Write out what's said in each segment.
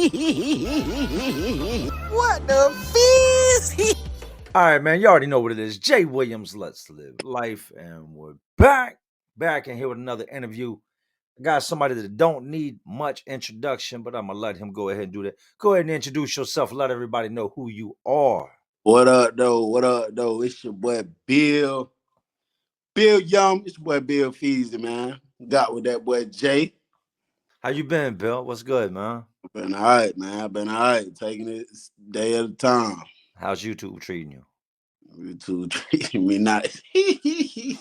What the Feezzyy? All right, man. You already know what it is. Jay Williams, Let's Live Life. And we're back in here with another interview. I got somebody that don't need much introduction, but I'm going to let him go ahead and do that. Go ahead and introduce yourself. Let everybody know who you are. What up, though? What up, though? It's your boy Bill. Bill Young. It's your boy Bill Feezzyy, man. Got with that boy Jay. How you been, Bill? What's good, man? Been all right, man. I've been all right. Taking it day at a time. How's YouTube treating you? You two treating me nice. It's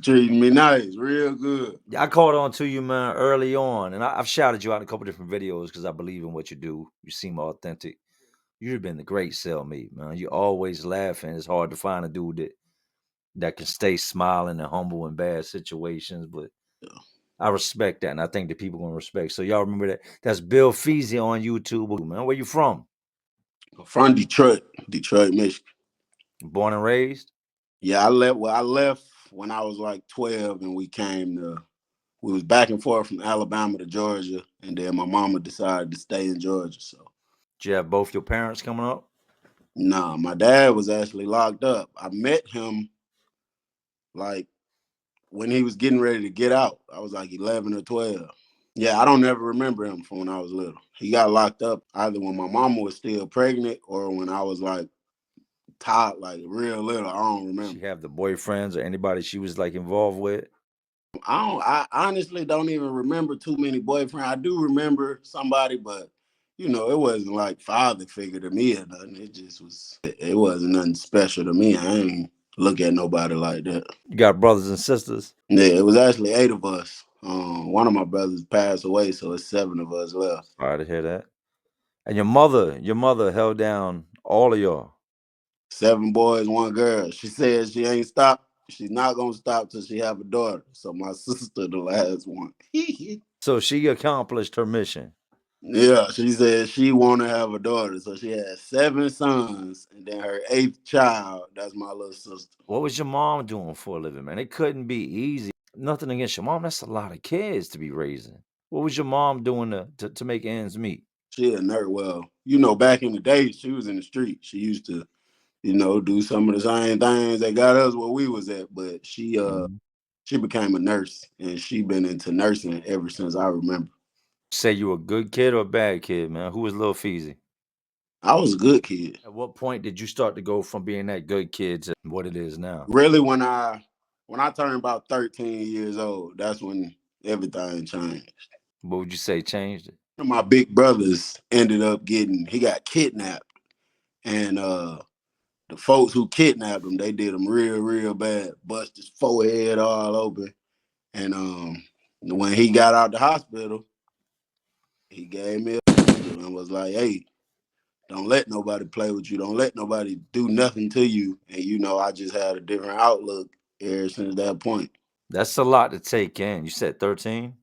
treating me nice. Real good. I caught on to you, man, early on. And I've shouted you out in a couple different videos because I believe in what you do. You seem authentic. You've been the great cellmate, man. You always laughing. It's hard to find a dude that can stay smiling and humble in bad situations, but I respect that, and I think that people gonna respect. So y'all remember that? That's Bill Feezzyy on YouTube, man. Where you from? I'm from Detroit, Michigan. Born and raised? Yeah, I left. Well, I left when I was like 12, and we was back and forth from Alabama to Georgia, and then my mama decided to stay in Georgia. So Did you have both your parents coming up? nah, my dad was actually locked up. I met him like when he was getting ready to get out. I was like 11 or 12. Yeah, I don't ever remember him from when I was little. He got locked up either when my mama was still pregnant or when I was like like real little. I don't remember. She have the boyfriends or anybody she was like involved with? I honestly don't even remember too many boyfriends. I do remember somebody, but it wasn't like father figure to me or nothing. It wasn't nothing special to me. I ain't look at nobody like that. You got brothers and sisters? Yeah, it was actually 8 of us. One of my brothers passed away, so it's 7 of us left. Sorry to hear that. And your mother held down all of y'all. 7 boys, 1 girl. She said she ain't stopped. She's not gonna stop till she have a daughter. So my sister, the last one. So she accomplished her mission. Yeah, she said she want to have a daughter. So she had 7 sons, and then her 8th child. That's my little sister. What was your mom doing for a living, man? It couldn't be easy. Nothing against your mom. That's a lot of kids to be raising. What was your mom doing to make ends meet? She a nerd. Well, back in the day, she was in the street. She used to, do some of the same things that got us where we was at. But she became a nurse, and she been into nursing ever since I remember. Say you a good kid or a bad kid, man? Who was Lil Feezzyy? I was a good kid. At what point did you start to go from being that good kid to what it is now? Really, when I turned about 13 years old, that's when everything changed. What would you say changed it? One of my big brothers ended up he got kidnapped, and the folks who kidnapped him, they did him real, real bad, bust his forehead all open, and when he got out the hospital, he gave me a and was like, "Hey, don't let nobody play with you. Don't let nobody do nothing to you." And I just had a different outlook ever since that point. That's a lot to take in. You said 13?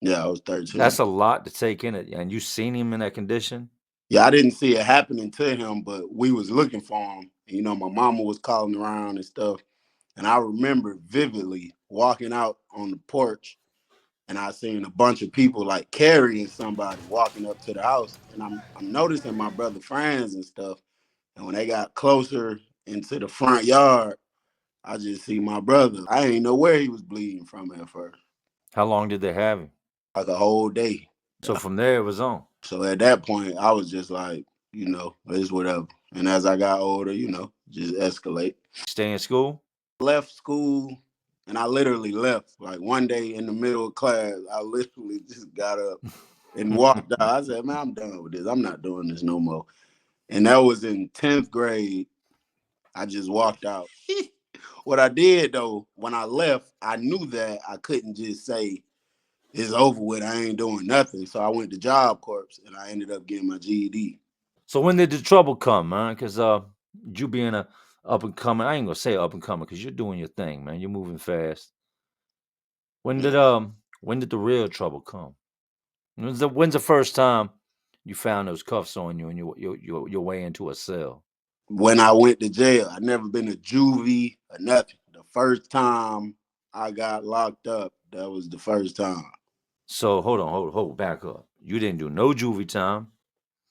Yeah, I was 13. That's a lot to take in it. And you seen him in that condition? Yeah, I didn't see it happening to him, but we was looking for him. My mama was calling around and stuff. And I remember vividly walking out on the porch, and I seen a bunch of people like carrying somebody walking up to the house. And I'm noticing my brother friends and stuff. And when they got closer into the front yard, I just see my brother. I ain't know where he was bleeding from at first. How long did they have him? Like a whole day. So from there it was on. So at that point, I was just like, it's whatever. And as I got older, just escalate. Stay in school? Left school, and I literally left. Like one day in the middle of class, I literally just got up and walked out. I said, "Man, I'm done with this. I'm not doing this no more." And that was in 10th grade. I just walked out. What I did though, when I left, I knew that I couldn't just say it's over with. I ain't doing nothing. So I went to Job Corps, and I ended up getting my GED. So when did the trouble come, man? Because you being a up and coming, I ain't gonna say up and coming because you're doing your thing, man. You're moving fast. When did the real trouble come? When's the first time you found those cuffs on you and your way into a cell? When I went to jail, I never been to juvie or nothing. The first time I got locked up, that was the first time. So hold, back up. You didn't do no juvie time,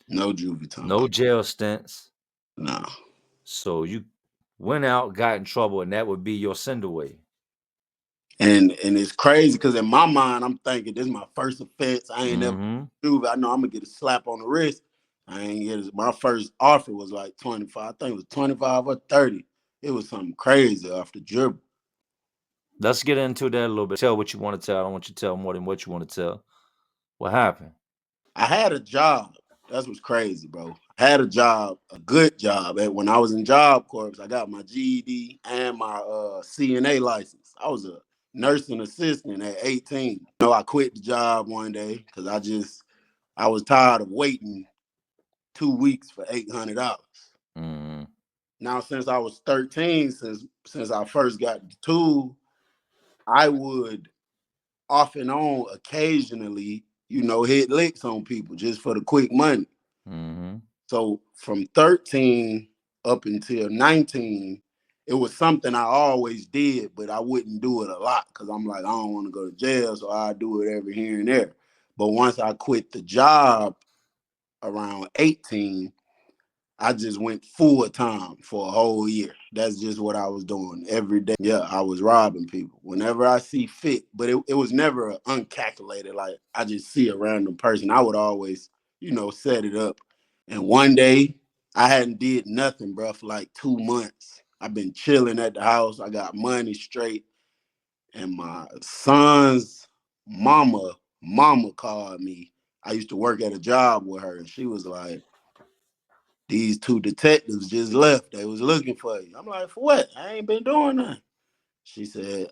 No juvie time. no jail stints. No. So you went out, got in trouble, and that would be your send away. And it's crazy because in my mind, I'm thinking this is my first offense. I ain't never juvie. I know I'm gonna get a slap on the wrist. I ain't get it. My first offer was like 25. I think it was 25 or 30. It was something crazy off the dribble. Let's get into that a little bit. Tell what you want to tell. I don't want you to tell more than what you want to tell. What happened? I had a job. That's what's crazy, bro. I had a job, a good job. When I was in Job Corps, I got my GED and my CNA license. I was a nursing assistant at 18. You know, I quit the job one day because I was tired of waiting 2 weeks for $800. Mm-hmm. Now, since I was 13, since I first got the tool, I would off and on occasionally, hit licks on people just for the quick money. Mm-hmm. So from 13 up until 19, it was something I always did, but I wouldn't do it a lot because I'm like, I don't want to go to jail, so I do it every here and there. But once I quit the job around 18, I just went full time for a whole year. That's just what I was doing every day. Yeah, I was robbing people whenever I see fit, but it was never uncalculated. Like I just see a random person. I would always, set it up. And one day I hadn't did nothing, bro, for like 2 months. I've been chilling at the house. I got money straight. And my son's mama called me. I used to work at a job with her, and she was like, these two detectives just left. They was looking for you. I'm like, for what? I ain't been doing nothing. She said,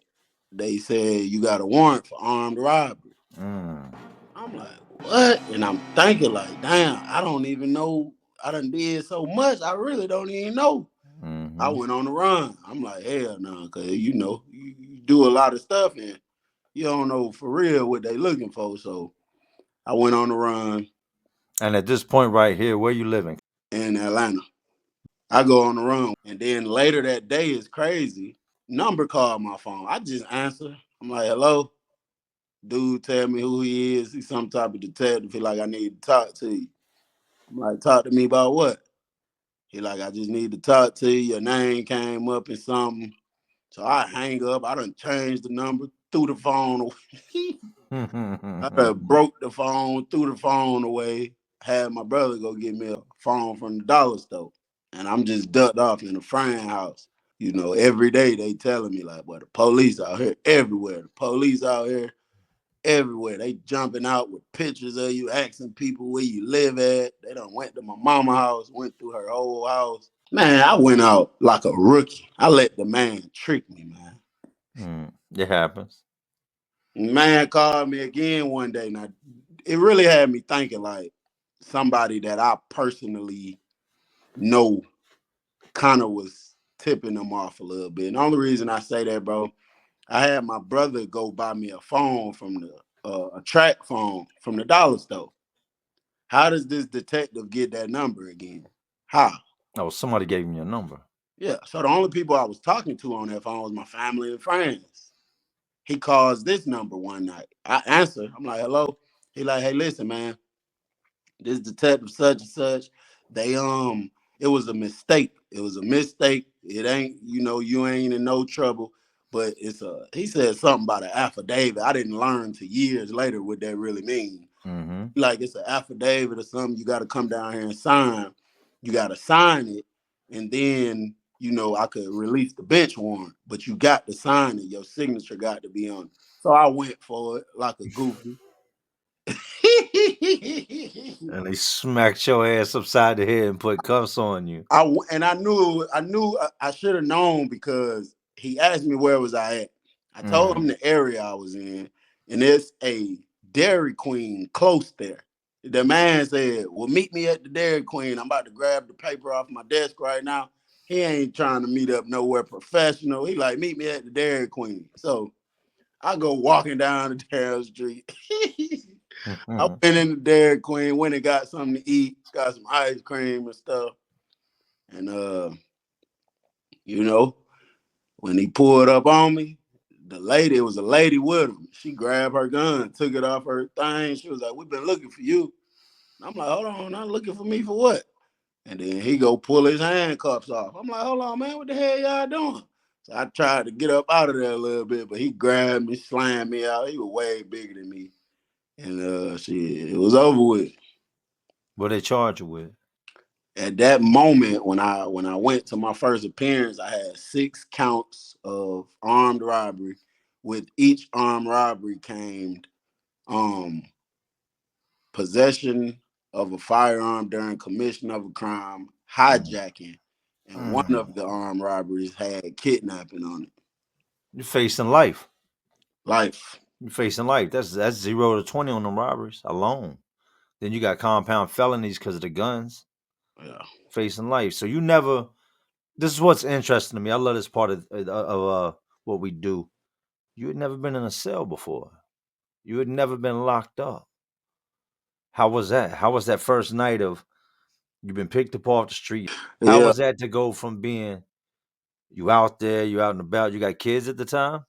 they said you got a warrant for armed robbery. I'm like, what? And I'm thinking like, damn, I don't even know. I done did so much. I really don't even know. I went on the run. I'm like, hell no, because you do a lot of stuff and you don't know for real what they looking for. So I went on the run. And at this point right here, where you living? In Atlanta. I go on the run. And then later that day is crazy. Number called my phone. I just answer. I'm like, hello? Dude tell me who he is. He's some type of detective. He like, I need to talk to you. I'm like, talk to me about what? He like, I just need to talk to you. Your name came up and something. So I hang up. I done changed the number, threw the phone away. I done broke the phone, threw the phone away. Had my brother go get me a phone from the dollar store. And I'm just ducked off in a friend house. Every day they telling me like, well, the police out here everywhere. The police out here everywhere. They jumping out with pictures of you, asking people where you live at. They done went to my mama house, went through her whole house. Man, I went out like a rookie. I let the man trick me, man. It happens. Man called me again one day. Now, it really had me thinking like somebody that I personally know kind of was tipping them off a little bit. And the only reason I say that, bro, I had my brother go buy me a phone from a track phone from the dollar store. How does this detective get that number again? How? Oh, somebody gave me your number. Yeah. So the only people I was talking to on that phone was my family and friends. He calls this number one night. I answer. I'm like, hello. He like, hey, listen, man. This detective such and such. They it was a mistake. It was a mistake. It ain't, you ain't in no trouble. But he said something about an affidavit. I didn't learn till years later what that really means. Like it's an affidavit or something you got to come down here and sign. You got to sign it, and then I could release the bench warrant. But you got to sign it. Your signature got to be on it. So I went for it like a goofy. And they smacked your ass upside the head and put cuffs on you. I knew I should have known because he asked me where was I at. I told him the area I was in, and it's a Dairy Queen close there. The man said, well, meet me at the Dairy Queen. I'm about to grab the paper off my desk right now. He ain't trying to meet up nowhere professional. He like, meet me at the Dairy Queen. So I go walking down the Dairy Street. I went in the Dairy Queen, went and got something to eat, got some ice cream and stuff. And when he pulled up on me, the lady, it was a lady with him. She grabbed her gun, took it off her thing. She was like, "We've been looking for you." And I'm like, "Hold on, not looking for me for what?" And then he go pull his handcuffs off. I'm like, "Hold on, man, what the hell y'all doing?" So I tried to get up out of there a little bit, but he grabbed me, slammed me out. He was way bigger than me. And shit, it was over with. What they charge you with? At that moment, when I went to my first appearance, I had 6 counts of armed robbery. With each armed robbery came um possession of a firearm during commission of a crime, hijacking, and one of the armed robberies had kidnapping on it. You're facing life. Life. You're facing life. That's 0 to 20 on them robberies alone. Then you got compound felonies because of the guns. Yeah. Facing life. So you never. This is what's interesting to me. I love this part of what we do. You had never been in a cell before. You had never been locked up. How was that? How was that first night of you've been picked up off the street? How Yeah. was that to go from being you out there, you out and about, you got kids at the time?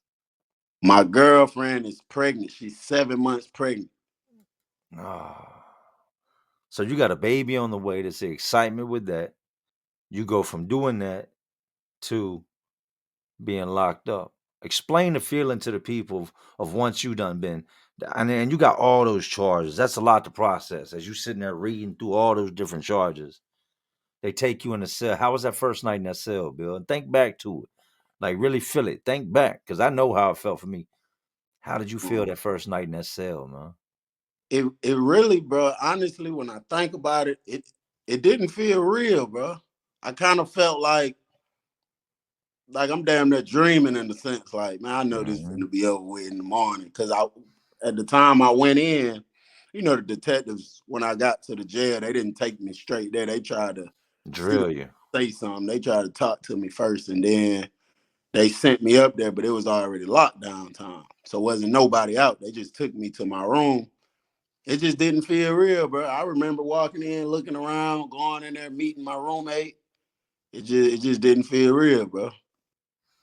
My girlfriend is pregnant. She's 7 months pregnant. Ah. So you got a baby on the way. There's the excitement with that. You go from doing that to being locked up. Explain the feeling to the people of once you done been, and then you got all those charges. That's a lot to process as you sitting there reading through all those different charges. They take you in the cell. How was that first night in that cell, Bill? And think back to it. Like really feel it. Think back, because I know how it felt for me. How did you feel that first night in that cell, man? It really, bro, honestly, when I think about it, it didn't feel real, bro. I kind of felt like I'm damn near dreaming in the sense, like, man, I know this is Mm-hmm. gonna be over with in the morning. Cause at the time I went in, the detectives, when I got to the jail, they didn't take me straight there. They tried to see if Drill you. I say something. They tried to talk to me first, and then they sent me up there, but it was already lockdown time. So wasn't nobody out. They just took me to my room. It just didn't feel real, bro. I remember walking in, looking around, going in there, meeting my roommate. It just didn't feel real, bro.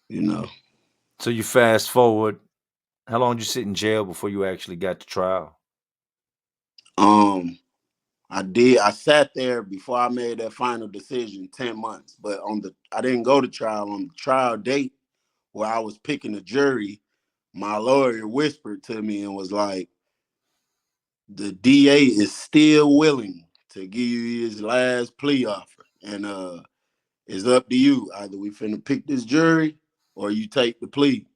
You know. So you fast forward. How long did you sit in jail before you actually got to trial? Um, I sat there before I made that final decision 10 months. But I didn't go to trial. On the trial date where I was picking a jury, my lawyer whispered to me and was like, the DA is still willing to give you his last plea offer. And it's up to you. Either we finna pick this jury or you take the plea.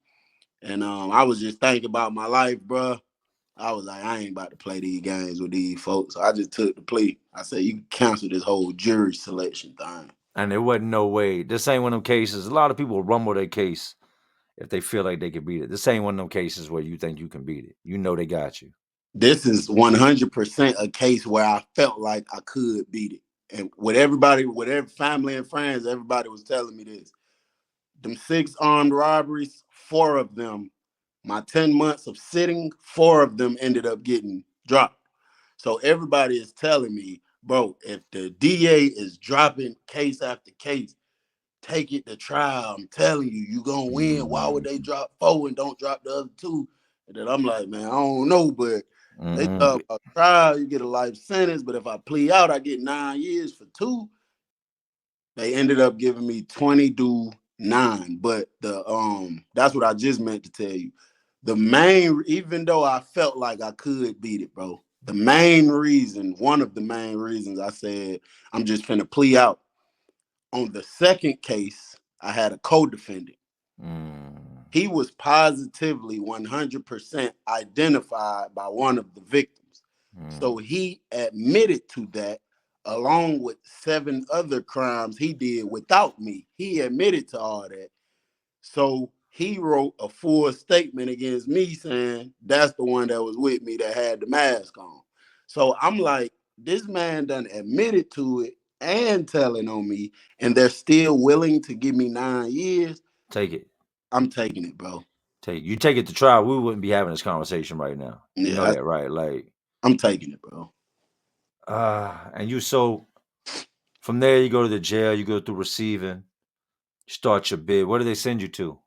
And I was just thinking about my life, bro. I was like, I ain't about to play these games with these folks. So I just took the plea. I said, you can cancel this whole jury selection thing. And there wasn't no way. This ain't one of them cases. A lot of people rumble their case if they feel like they can beat it. This ain't one of them cases where you think you can beat it. You know they got you. This is 100% a case where I felt like I could beat it. And with everybody, with every family and friends, everybody was telling me this. Them 6 armed robberies, 4 of them, my 10 months of sitting, 4 of them ended up getting dropped. So everybody is telling me, bro, if the DA is dropping case after case, take it to trial. I'm telling you, you gonna win. Why would they drop 4 and don't drop the other 2? And then I'm like, man, I don't know, but they Mm-hmm. talk about trial, you get a life sentence, but if I plea out, I get 9 years for 2. They ended up giving me 20 to 9. But that's what I just meant to tell you. The main, even though I felt like I could beat it, bro, the main reason, one of the main reasons I said I'm just finna plea out. On the second case, I had a co-defendant. Mm. He was positively 100% identified by one of the victims. So Mm. he admitted to that along with 7 other crimes he did without me. He admitted to all that. So he wrote a full statement against me saying that's the one that was with me that had the mask on. So I'm like, this man done admitted to it and telling on me, and they're still willing to give me 9 years. Take it. I'm taking it, bro. Take it to trial. We wouldn't be having this conversation right now. You know Yeah, that, right? Like, I'm taking it, bro. and you so from there you go to the jail, you go through receiving, you start your bid. What do they send you to?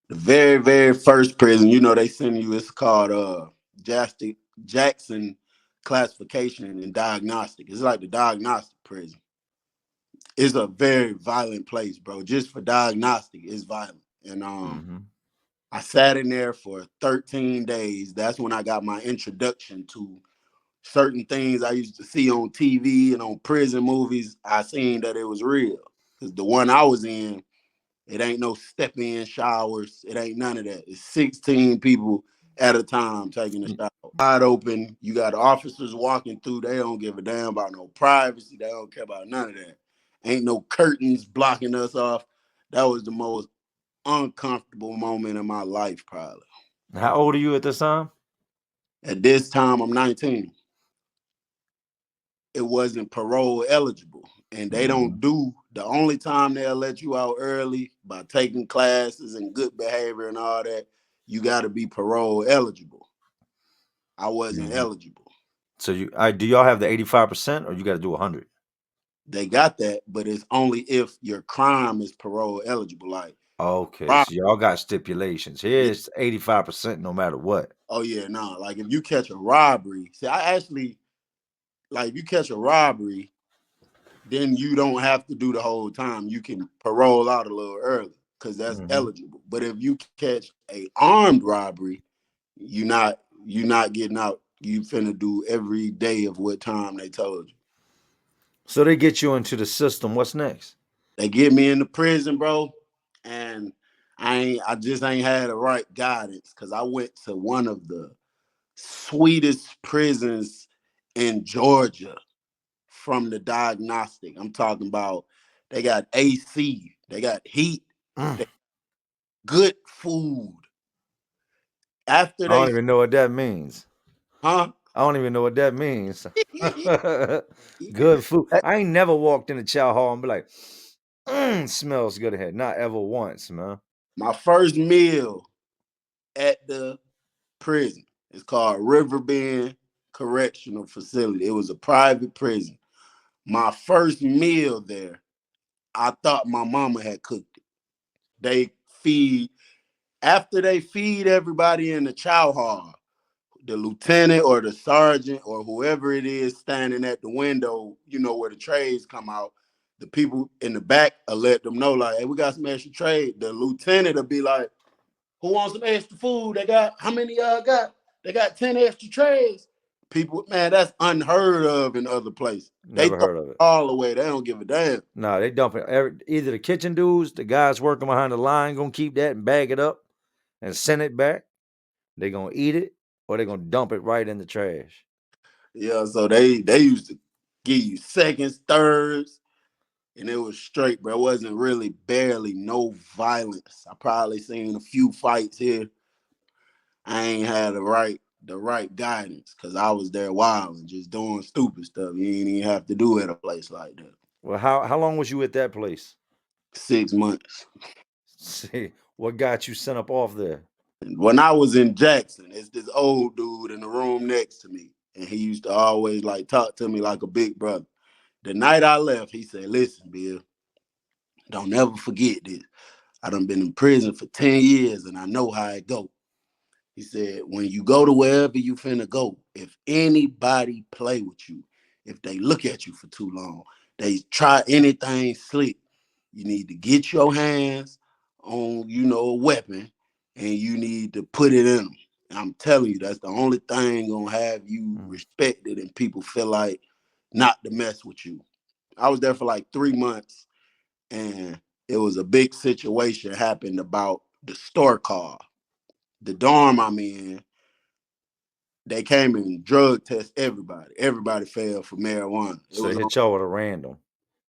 The very, very first prison, you know, they send you, it's called Jackson classification and diagnostic. It's like the diagnostic prison. It's a very violent place, bro. Just for diagnostic, it's violent. And I sat in there for 13 days. That's when I got my introduction to certain things I used to see on TV and on prison movies. I seen that it was real. Because the one I was in, it ain't no step-in showers. It ain't none of that. It's 16 people at a time taking a shower. Wide open. You got officers walking through. They don't give a damn about no privacy. They don't care about none of that. Ain't no curtains blocking us off. That was the most uncomfortable moment in my life, probably. How old are you at this time? At this time, I'm 19. It wasn't parole eligible. And they don't do, the only time they'll let you out early by taking classes and good behavior and all that, you got to be parole eligible. I wasn't eligible. So do y'all have the 85% or you got to do 100? They got that, but it's only if your crime is parole eligible. Like, Okay, so y'all got stipulations. Here's 85% no matter what. oh yeah, no. Like if you catch a robbery, see, I actually, like if you catch a robbery, then you don't have to do the whole time. You can parole out a little early because that's eligible. But if you catch a armed robbery, you're not getting out. You finna do every day of what time they told you. So they get you into the system. What's next? They get me into prison, bro, and I just ain't had the right guidance because I went to one of the sweetest prisons in Georgia from the diagnostic. I'm talking about they got AC, they got heat, they good food. After I don't they, even know what that means. huh? I don't even know what that means. Good food. I ain't never walked in the chow hall and be like, smells good ahead. Not ever once, man. My first meal at the prison is called Riverbend Correctional Facility. It was a private prison. My first meal there, I thought my mama had cooked it. They feed, after they feed everybody in the chow hall, the lieutenant or the sergeant or whoever it is standing at the window, you know, where the trays come out, the people in the back will let them know, like, hey, we got some extra trays. The lieutenant will be like, who wants some extra food? They got, how many y'all got? They got 10 extra trays. People, man, that's unheard of in other places. They Never throw heard of it. all away. They don't give a damn. No, they dump it. Either the kitchen dudes, the guys working behind the line, gonna keep that and bag it up and send it back. They gonna eat it or they gonna dump it right in the trash. Yeah, so they used to give you seconds, thirds, and it was straight, bro. It wasn't really barely no violence. I probably seen a few fights here. I ain't had the right guidance because I was there wild and just doing stupid stuff. You ain't even have to do at a place like that. Well, how long was you at that place? 6 months. See, what got you sent up off there? When I was in Jackson, it's this old dude in the room next to me, and he used to always like talk to me like a big brother. The night I left, he said, "Listen, Bill, don't never forget this. I done been in prison for 10 years and I know how it go." He said, when you go to wherever you finna go, if anybody play with you, if they look at you for too long, they try anything slick, you need to get your hands on, you know, a weapon and you need to put it in them. I'm telling you, that's the only thing gonna have you respected and people feel like not to mess with you. I was there for like 3 months and it was a big situation happened about the store car. The dorm I'm in, they came and drug test everybody. Everybody failed for marijuana. It So they was hit y'all with a random.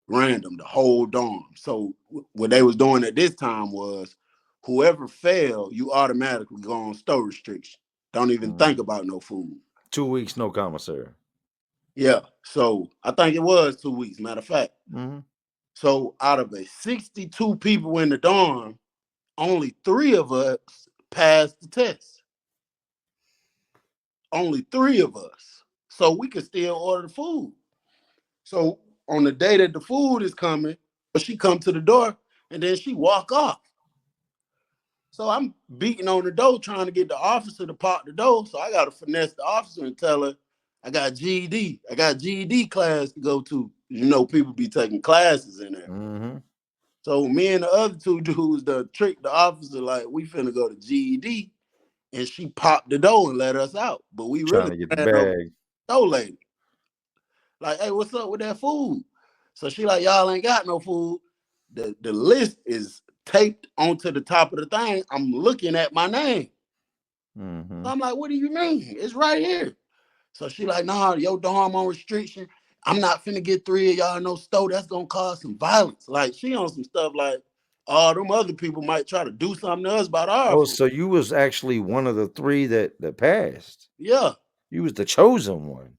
random, the whole dorm. So what they was doing at this time was whoever failed, you automatically go on store restriction. Don't even think about no food. 2 weeks, no commissary. Yeah. So I think it was 2 weeks, matter of fact. Mm-hmm. So out of a 62 people in the dorm, only 3 of us passed the test. Only 3 of us. So we could still order the food. So on the day that the food is coming, she come to the door and then she walk off. So I'm beating on the door trying to get the officer to pop the door. So I got to finesse the officer and tell her I got GED. I got GED class to go to. You know, people be taking classes in there. Mm-hmm. So me and the other two dudes the trick the officer like we finna go to GED, and she popped the door and let us out. But we Trying really to get the ran over bag. the door lady. Like, hey, what's up with that food? So she like, y'all ain't got no food. The list is taped onto the top of the thing. I'm looking at my name. Mm-hmm. So I'm like, what do you mean? It's right here. So she like, nah, your dorm on restriction. I'm not finna get 3 of y'all no store. That's gonna cause some violence. Like she on some stuff like, oh, them other people might try to do something to us about our Oh, food. so you was actually one of the 3 that passed. Yeah. You was the chosen one.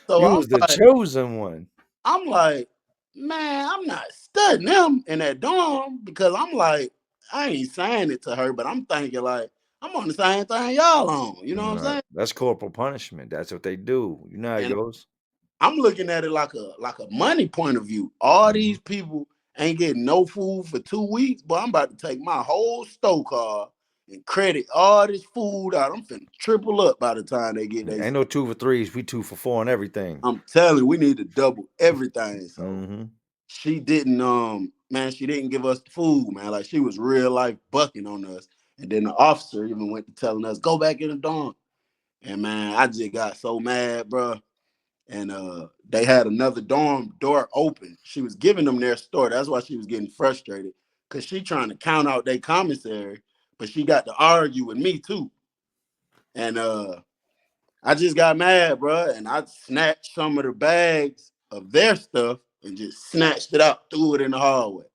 So You was the chosen one. I'm like, man, I'm not studying them in that dorm because I'm like, I ain't saying it to her, but I'm thinking like, I'm on the same thing y'all on. You know what I'm saying? That's corporal punishment. That's what they do. You know how it And goes. I'm looking at it like a money point of view. All these people ain't getting no food for 2 weeks, but I'm about to take my whole store card and credit all this food out. I'm finna triple up by the time they get their Ain't stuff. no 2 for 3s. We 2 for 4 and everything. I'm telling you, we need to double everything. So Mm-hmm. she didn't man, she didn't give us the food, man. Like she was real life bucking on us. And then the officer even went to telling us, go back in the dorm. And man, I just got so mad, bro. And they had another dorm door open. She was giving them their store. That's why she was getting frustrated. Cause she trying to count out their commissary, but she got to argue with me too. And I just got mad, bro. And I snatched some of the bags of their stuff and just snatched it out, threw it in the hallway.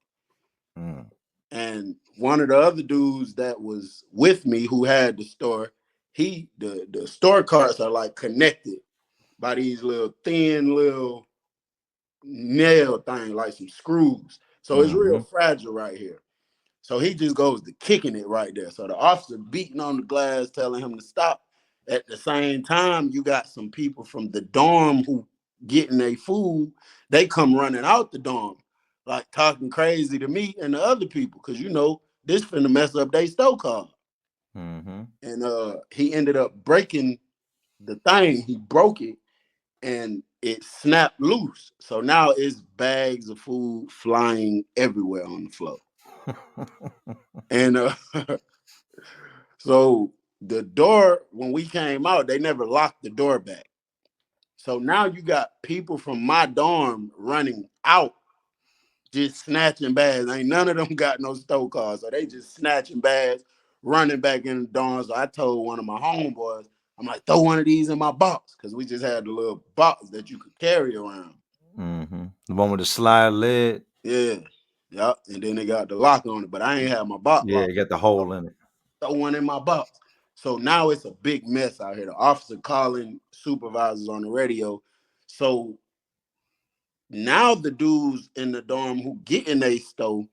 Mm. And one of the other dudes that was with me who had the store, the store carts are like connected by these little thin little nail thing, like some screws. So it's real fragile right here. So he just goes to kicking it right there. So the officer beating on the glass, telling him to stop. At the same time, you got some people from the dorm who getting their food. They come running out the dorm, like talking crazy to me and the other people, because you know this finna mess up their store card. Mm-hmm. And he ended up breaking the thing. He broke it and it snapped loose. So now it's bags of food flying everywhere on the floor. And so the door, when we came out, they never locked the door back. So now you got people from my dorm running out, just snatching bags. Ain't none of them got no store cards. So they just snatching bags, running back in the dorm. So I told one of my homeboys, I'm like, throw one of these in my box. Because we just had the little box that you could carry around. Mm-hmm. The one with the slide lid. Yeah. Yep. And then they got the lock on it. But I ain't have my box Yeah, lock. it got the hole in it. Throw one in my box. So now it's a big mess out here. The officer calling supervisors on the radio. So now the dudes in the dorm who get in they stove,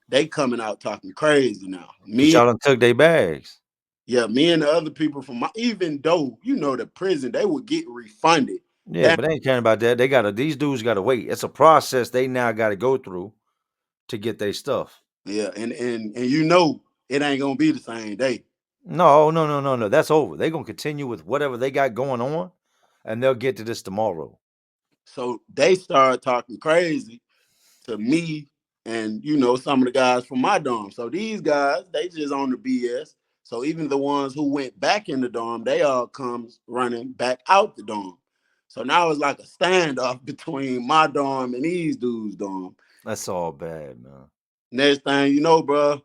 they coming out talking crazy now. But Me, y'all done took their bags. yeah, me and the other people from my, even though you know the prison, they would get refunded. Yeah, That but they ain't caring about that. They gotta these dudes gotta wait. It's a process they now gotta go through to get their stuff. yeah, and you know it ain't gonna be the same day. No, no, no, no, no. That's over. They're gonna continue with whatever they got going on, and they'll get to this tomorrow. So they started talking crazy to me and you know some of the guys from my dorm. So these guys, they just on the BS. So even the ones who went back in the dorm, they all comes running back out the dorm. So now it's like a standoff between my dorm and these dudes' dorm. That's all bad, man. Next thing you know, bro,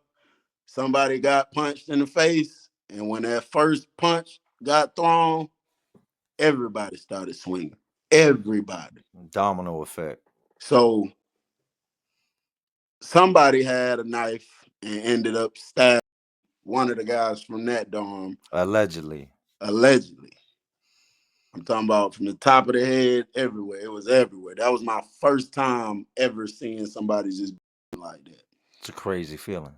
somebody got punched in the face, and when that first punch got thrown, everybody started swinging. Everybody. Domino effect. So somebody had a knife and ended up stabbing one of the guys from that dorm, Allegedly. allegedly. I'm talking about from the top of the head, everywhere. It was everywhere. That was my first time ever seeing somebody just like that. It's a crazy feeling.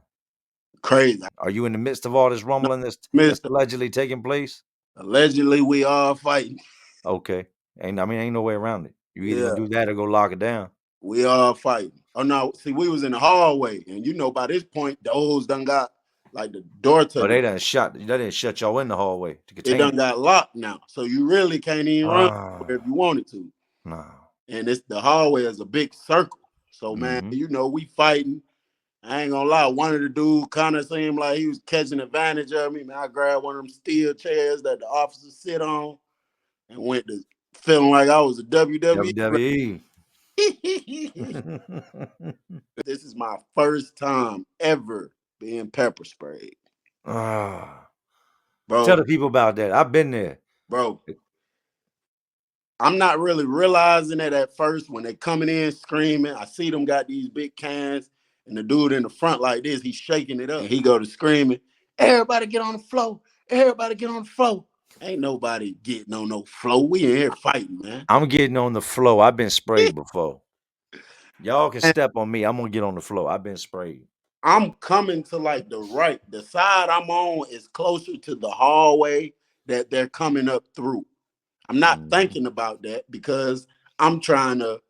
Crazy. Are you in the midst of all this rumbling that's Missed. allegedly taking place? Allegedly, we all fighting. Okay. Ain't no way around it. You either gonna Yeah, do that or go lock it down. we all fighting. Oh no, see, we was in the hallway, and you know by this point, the hoes done got like the door to Oh, the. they didn't shut y'all in the hallway to It contain done it. got locked now, so you really can't even run if Ah, you wanted to. no. And it's the hallway is a big circle. So man, Mm-hmm. you know, we fighting. I ain't gonna lie, one of the dudes kind of seemed like he was catching advantage of me. Man, I grabbed one of them steel chairs that the officers sit on and went to feeling like I was a WWE. WWE. This is my first time ever being pepper sprayed. Ah. Tell Bro, the people about that. I've been there. bro. I'm not really realizing it at first when they coming in screaming. I see them got these big cans, and the dude in the front like this, he's shaking it up. And he go to screaming, everybody get on the floor. Everybody get on the floor. Ain't nobody getting on no floor. We in here fighting, man. I'm getting on the floor. I've been sprayed before. Y'all can And step on me. I'm gonna get on the floor. I've been sprayed. I'm coming to like the right. The side I'm on is closer to the hallway that they're coming up through. I'm not Mm-hmm. thinking about that because I'm trying to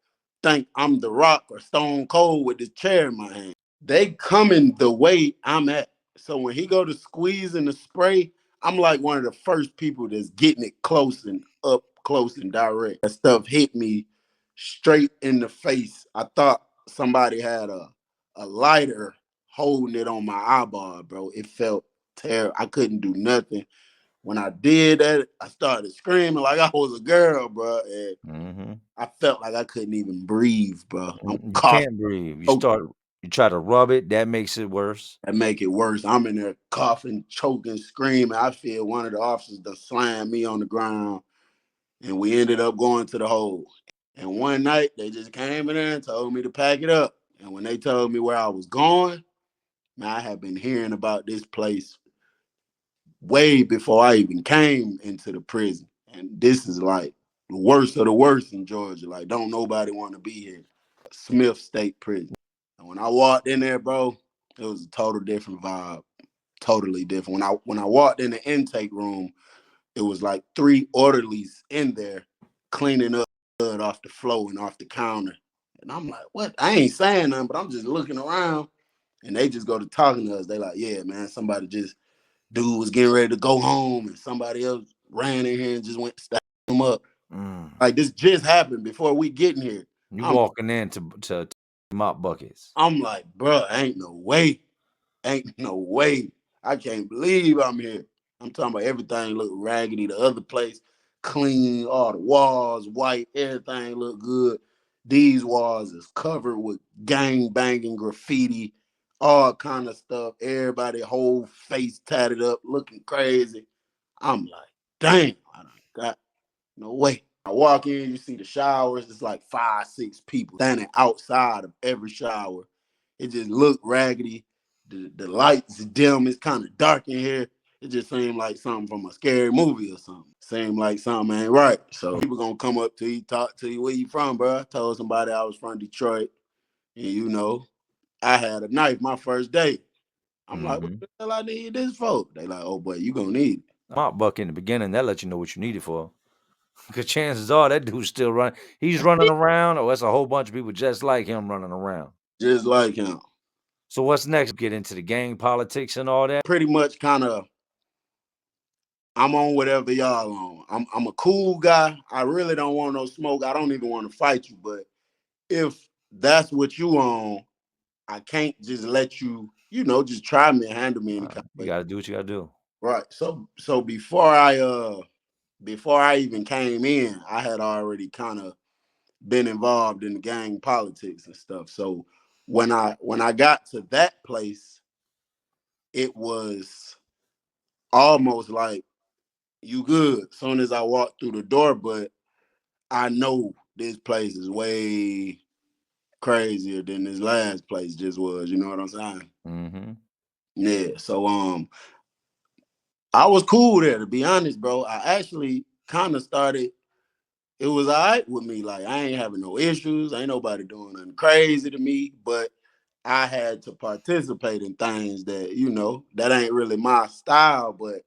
think I'm the Rock or Stone Cold with this chair in my hand. They coming the way I'm at. So when he go to squeezing the spray, I'm like one of the first people that's getting it close and up close and direct. That stuff hit me straight in the face. I thought somebody had a lighter holding it on my eyeball, bro. It felt terrible. I couldn't do nothing. When I did that, I started screaming like I was a girl, bro. And Mm-hmm. I felt like I couldn't even breathe, bro. I'm You coughing. can't breathe. Oh, You try to rub it, that makes it worse. that make it worse. I'm in there coughing, choking, screaming. I feel one of the officers done slammed me on the ground, and we ended up going to the hole. And one night they just came in there and told me to pack it up. And when they told me where I was going, man, I had been hearing about this place way before I even came into the prison. And this is like the worst of the worst in Georgia. Like, don't nobody want to be here. Smith State Prison. And when I walked in there, bro, it was a total different vibe. Totally different. When I walked in the intake room, it was like 3 orderlies in there cleaning up blood off the floor and off the counter. And I'm like, what? I ain't saying nothing, but I'm just looking around. And they just go to talking to us. They like, yeah, man, somebody just dude was getting ready to go home and somebody else ran in here and just went to stack him up. Mm. Like this just happened before we getting here. You I'm walking in to mop buckets. I'm like, bro, ain't no way. Ain't no way. I can't believe I'm here. I'm talking about everything look raggedy. The other place, clean, all the walls, white, everything look good. These walls is covered with gang banging graffiti, all kind of stuff. Everybody whole face tatted up, looking crazy. I'm like, damn, I done got no way. I walk in, you see the showers, it's like 5, 6 people standing outside of every shower. It just looked raggedy. The lights dim, it's kind of dark in here. It just seemed like something from a scary movie or something. Seemed like something ain't right. So people gonna come up to you, talk to you, where you from, bro? I told somebody I was from Detroit. And you know, I had a knife my first day. I'm like, what Mm-hmm. the hell I need this for? They like, oh boy, you gonna need it. Mop bucket in the beginning, that let you know what you need it for. Because chances are that dude's still running. He's running around, or that's a whole bunch of people just like him running around. Just like him. So what's next? Get into the gang politics and all that? Pretty much kind of I'm on whatever y'all on. I'm a cool guy. I really don't want no smoke. I don't even want to fight you. But if that's what you on, I can't just let you, just try me and handle me any kind of You way. got to do what you got to do. Right. So before I even came in, I had already kind of been involved in the gang politics and stuff. So when I got to that place, it was almost like you good as soon as I walked through the door, but I know this place is way crazier than this last place just was. You know what I'm saying? Mm-hmm. Yeah. So I was cool there, to be honest, bro. I actually kind of started. It was all right with me. Like I ain't having no issues. Ain't nobody doing nothing crazy to me. But I had to participate in things that that ain't really my style. But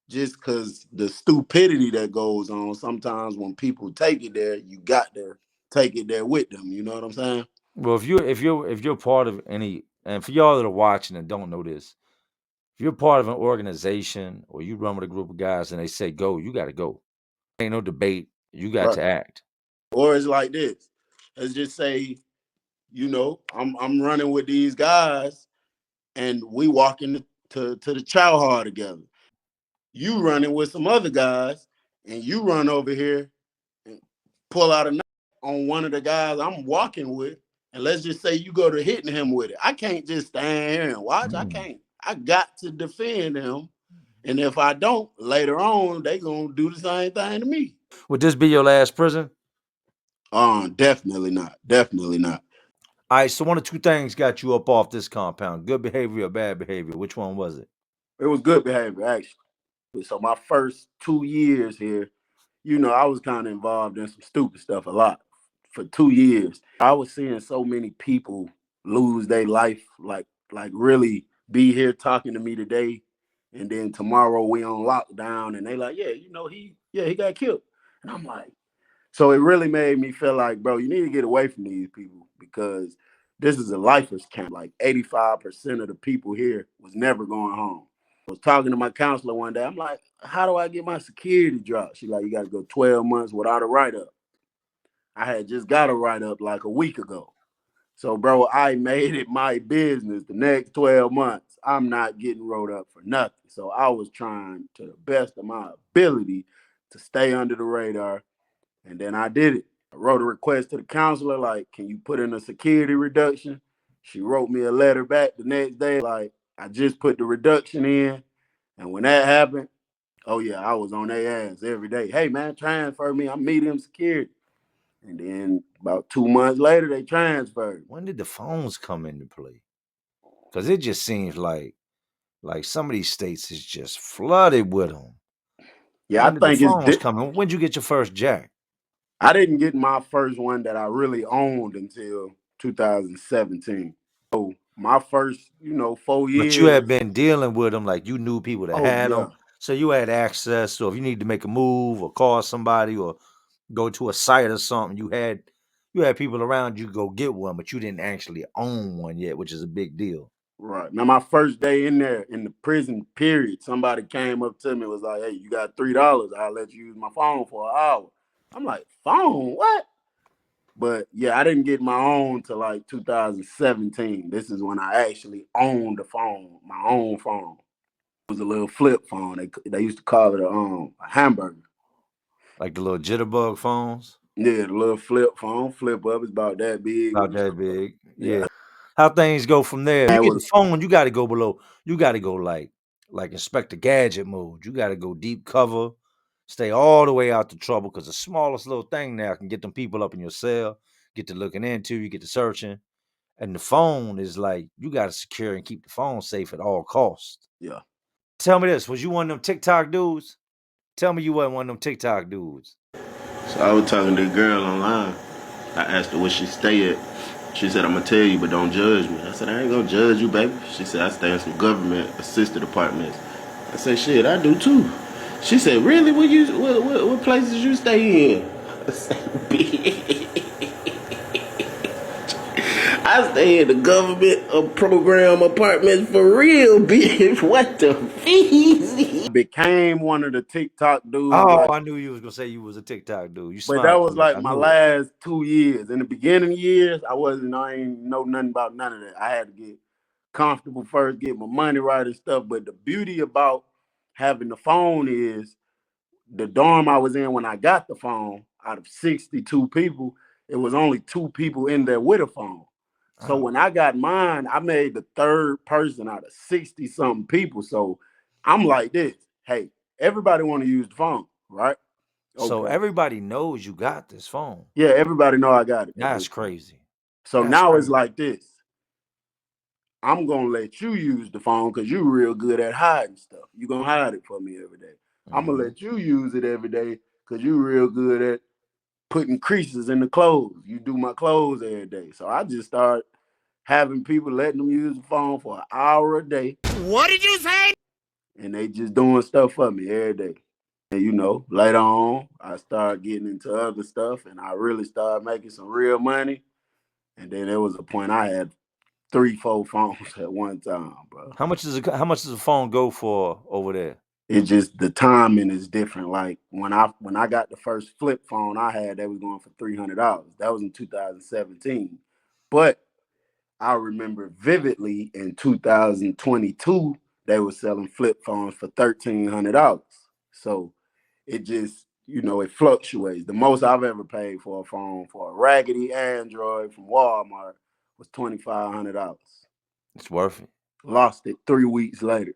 just because the stupidity that goes on, sometimes when people take it there, you got to take it there with them. You know what I'm saying? Well, if you're part of any, and for y'all that are watching and don't know this, if you're part of an organization or you run with a group of guys and they say go, you got to go. Ain't no debate. You got Right. to act. Or it's like this. Let's just say, you know, I'm running with these guys and we walking to the chow hall together. You running with some other guys and you run over here and pull out a knife on one of the guys I'm walking with. And let's just say you go to hitting him with it. I can't just stand here and watch. I can't. I got to defend him. And if I don't, later on, they gonna do the same thing to me. Would this be your last prison? Definitely not. Definitely not. All right, so one of two things got you up off this compound: good behavior or bad behavior. Which one was it? It was good behavior, actually. So my first 2 years here, you know, I was kind of involved in some stupid stuff a lot for 2 years. I was seeing so many people lose their life, like really be here talking to me today, and then tomorrow we on lockdown, and they like, yeah, you know, he got killed, and I'm like, so it really made me feel like, bro, you need to get away from these people because this is a lifer's camp. Like 85% of the people here was never going home. I was talking to my counselor one day. I'm like, how do I get my security dropped? She's like, you got to go 12 months without a write-up. I had just got a write-up like a week ago. So, bro, I made it my business the next 12 months. I'm not getting wrote up for nothing. So I was trying to the best of my ability to stay under the radar. And then I did it. I wrote a request to the counselor, like, can you put in a security reduction? She wrote me a letter back the next day, like, I just put the reduction in. And when that happened, oh yeah, I was on their ass every day. Hey man, transfer me. I'm medium security. And then about 2 months later, they transferred. When did the phones come into play? Because it just seems like some of these states is just flooded with them. Yeah, I When did the think phones come in? When'd you get your first jack? I didn't get my first one that I really owned until 2017. So my first, 4 But you had years. been dealing with them, like you knew people that Oh had them, yeah. so you had access. So if you need to make a move or call somebody or go to a site or something, you had people around you to go get one, but you didn't actually own one yet, which is a big deal. Right. Now, my first day in there in the prison period, somebody came up to me and was like, hey, you got $3. I'll let you use my phone for an hour. I'm like, phone? What? But yeah, I didn't get my own till like 2017. This is when I actually owned the phone, my own phone. It was a little flip phone. They used to call it a hamburger. Like the little jitterbug phones, Yeah, the little flip phone, flip up. It's about that big. about that big. Yeah. Yeah. How things go from there? You It get the was phone, you got to go below. You got to go like Inspector Gadget mode. You got to go deep cover, stay all the way out the trouble because the smallest little thing now can get them people up in your cell, get to looking into, you get to searching. And the phone is like you got to secure and keep the phone safe at all costs. yeah. Tell me this: was you one of them TikTok dudes? Tell me you wasn't one of them TikTok dudes. So I was talking to a girl online. I asked her where she stay at. She said, I'm gonna tell you, but don't judge me. I said, I ain't gonna judge you, baby. She said, I stay in some government assisted apartments. I said, shit, I do too. She said, really? What places you stay in? I said, bitch. I stay in the government program apartments for real, bitch. What the Feezzyy? Became one of the TikTok dudes. Oh, Like, I knew you was gonna say you was a TikTok dude. You but that smiled too was much. like I my knew it. last 2 years. In the beginning years, I ain't know nothing about none of that. I had to get comfortable first, get my money right and stuff. But the beauty about having the phone is the dorm I was in when I got the phone, out of 62 people, it was only 2 people in there with a phone. So Oh. when I got mine, I made the third person out of 60 something people. So I'm like this, hey, everybody want to use the phone, right? So Okay. everybody knows you got this phone. Yeah, everybody know I got it at That's this point. crazy. So That's now it's crazy. like this. I'm gonna let you use the phone because you're real good at hiding stuff. You're gonna hide it for me every day. I'm gonna Mhm. let you use it every day because you're real good at putting creases in the clothes. You do my clothes every day. So I just start having people letting them use the phone for an hour a day. What did you say? And they just doing stuff for me every day. And later on, I start getting into other stuff and I really start making some real money. And then there was a point I had 3-4 phones at one time, bro. How much does a phone go for over there? It's just the timing is different. Like when I got the first flip phone I had, that was going for $300. That was in 2017. But I remember vividly in 2022 they were selling flip phones for $1,300. So it just, it fluctuates. The most I've ever paid for a phone for a raggedy Android from Walmart was $2,500. It's worth it. Lost it 3 weeks later.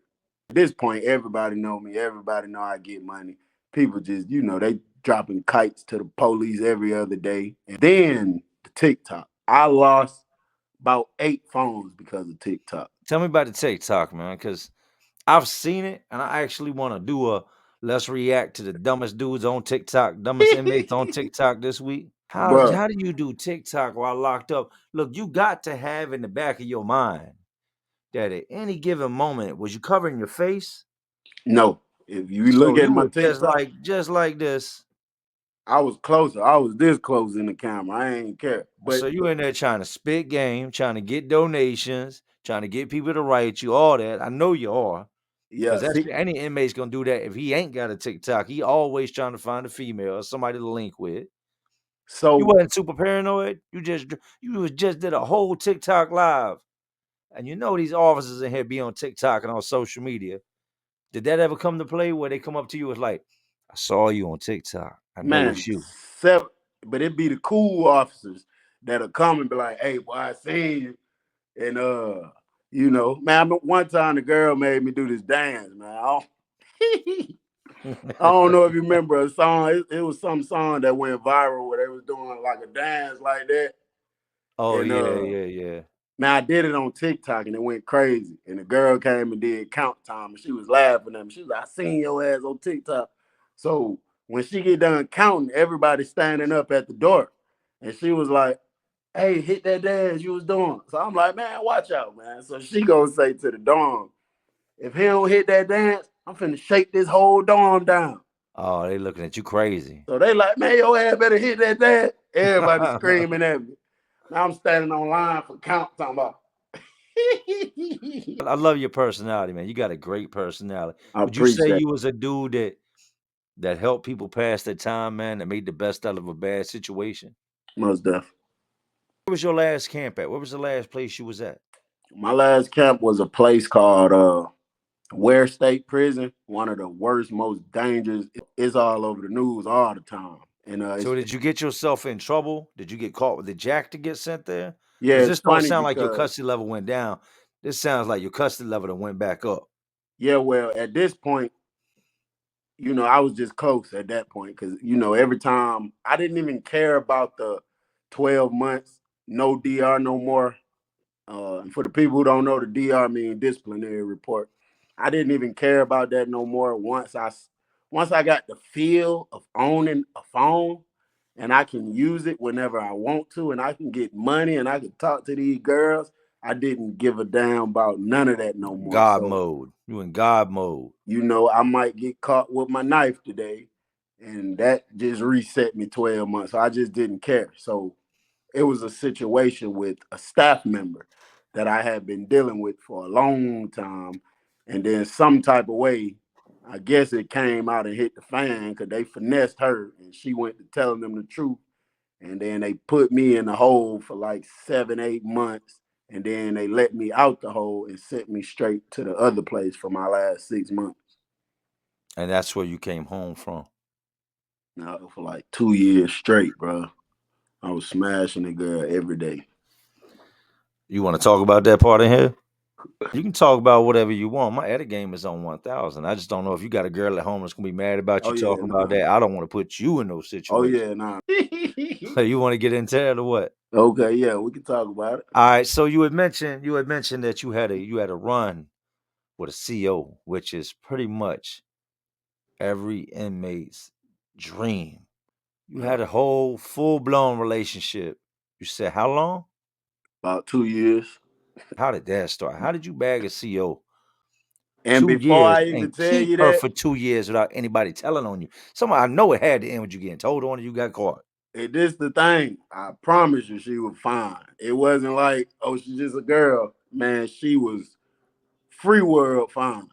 At this point, everybody know me. Everybody know I get money. People just, they dropping kites to the police every other day. And then the TikTok. I lost about 8 phones because of TikTok. Tell me about the TikTok, man, because I've seen it, and I actually want to do a let's react to the dumbest dudes on TikTok, dumbest inmates on TikTok this week. How do you do TikTok while locked up? Look, you got to have in the back of your mind that at any given moment, was you covering your face? No. If you look at my TikTok, just like this. I was closer. I was this close in the camera. I ain't care. But so you in there trying to spit game, trying to get donations, trying to get people to write you, all that. I know you are. yeah, Because any inmate's gonna do that if he ain't got a TikTok. He always trying to find a female or somebody to link with. so You wasn't super paranoid. You just did a whole TikTok live. And these officers in here be on TikTok and on social media. Did that ever come to play where they come up to you and like, I saw you on TikTok. I know it's you. But it be the cool officers that'll come and be like, hey, boy, I seen you. And man, one time the girl made me do this dance, man. I don't know if you remember a song. It was some song that went viral where they was doing like a dance like that. Oh, and, yeah. Man, I did it on TikTok and it went crazy. And the girl came and did count time and she was laughing at me. She was like, I seen your ass on TikTok. So when she get done counting, everybody's standing up at the door. And she was like, hey, hit that dance you was doing. So I'm like, man, watch out, man. So she gonna say to the dorm, if he don't hit that dance, I'm finna shake this whole dorm down. Oh, they looking at you crazy. So they like, man, your ass better hit that dance. Everybody screaming at me. Now I'm standing on line for count talking about. I love your personality, man. You got a great personality. Would you say you was a dude that helped people pass their time, man, that made the best out of a bad situation? Most definitely. Where was your last camp at? Where was the last place you was at? My last camp was a place called Ware State Prison. One of the worst, most dangerous. It's all over the news all the time. And so did you get yourself in trouble? Did you get caught with the jack to get sent there? Yeah, this don't sound like your custody level went down. This sounds like your custody level that went back up. Yeah, well, at this point, I was just close at that point because, every time I didn't even care about the 12 months, no DR no more. For the people who don't know, the DR means disciplinary report. I didn't even care about that no more. Once I got the feel of owning a phone and I can use it whenever I want to and I can get money and I can talk to these girls, I didn't give a damn about none of that no more. God mode. You in God mode. I might get caught with my knife today and that just reset me 12 months. So I just didn't care. So it was a situation with a staff member that I had been dealing with for a long time. And then some type of way, I guess it came out and hit the fan because they finessed her and she went to telling them the truth. And then they put me in the hole for like 7-8 months. And then they let me out the hole and sent me straight to the other place for my last 6 months. And that's where you came home from? No, for like 2 years straight, bro. I was smashing the girl every day. You want to talk about that part in here? You can talk about whatever you want. My edit game is on 1,000. I just don't know if you got a girl at home that's gonna be mad about you talking about that. I don't want to put you in those situations. Oh yeah, nah. You want to get into that or what? Okay, yeah, we can talk about it. All right. So you had mentioned that you had a run with a CO, which is pretty much every inmate's dream. You had a whole full-blown relationship. You said how long? About 2 years. How did that start? How did you bag a CO? And 2 before years I even and tell you keep her that, for 2 years without anybody telling on you? I know it had to end with you getting told on and you got caught. And this the thing. I promise you, she was fine. It wasn't like, oh, she's just a girl. Man, she was free world fine.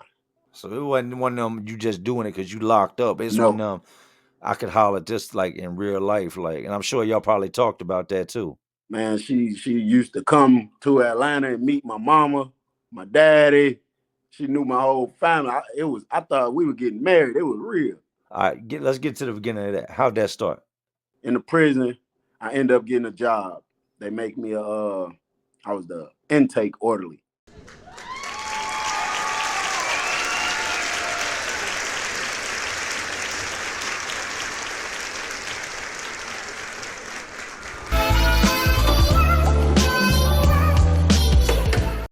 So it wasn't one of them you just doing it because you locked up. It's one No, of them I could holler just like in real life, like, and I'm sure y'all probably talked about that too. man, she used to come to Atlanta and meet my mama, my daddy. She knew my whole family. I thought we were getting married. It was real. All right, let's get to the beginning of that. How'd that start? In the prison, I ended up getting a job. They make me I was the intake orderly.